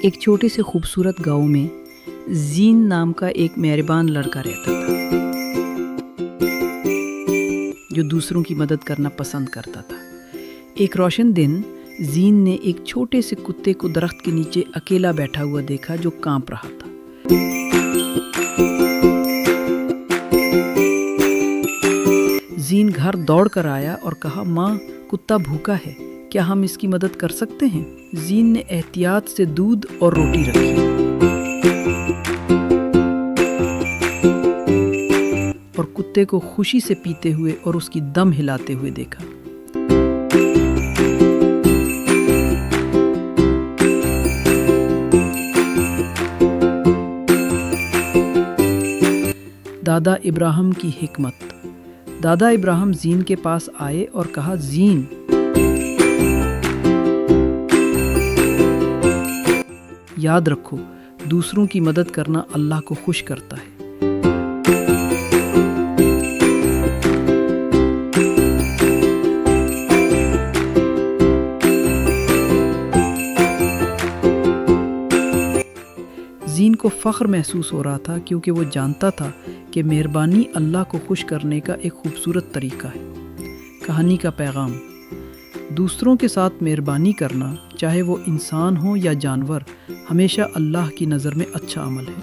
ایک چھوٹے سے خوبصورت گاؤں میں زین نام کا ایک مہربان لڑکا رہتا تھا جو دوسروں کی مدد کرنا پسند کرتا تھا۔ ایک روشن دن زین نے ایک چھوٹے سے کتے کو درخت کے نیچے اکیلا بیٹھا ہوا دیکھا جو کانپ رہا تھا۔ زین گھر دوڑ کر آیا اور کہا، ماں، کتا بھوکا ہے، کیا ہم اس کی مدد کر سکتے ہیں؟ زین نے احتیاط سے دودھ اور روٹی رکھی اور کتے کو خوشی سے پیتے ہوئے اور اس کی دم ہلاتے ہوئے دیکھا۔ دادا ابراہیم کی حکمت۔ دادا ابراہیم زین کے پاس آئے اور کہا، زین، یاد رکھو، دوسروں کی مدد کرنا اللہ کو خوش کرتا ہے۔ زین کو فخر محسوس ہو رہا تھا کیونکہ وہ جانتا تھا کہ مہربانی اللہ کو خوش کرنے کا ایک خوبصورت طریقہ ہے۔ کہانی کا پیغام: دوسروں کے ساتھ مہربانی کرنا، چاہے وہ انسان ہو یا جانور، ہمیشہ اللہ کی نظر میں اچھا عمل ہے۔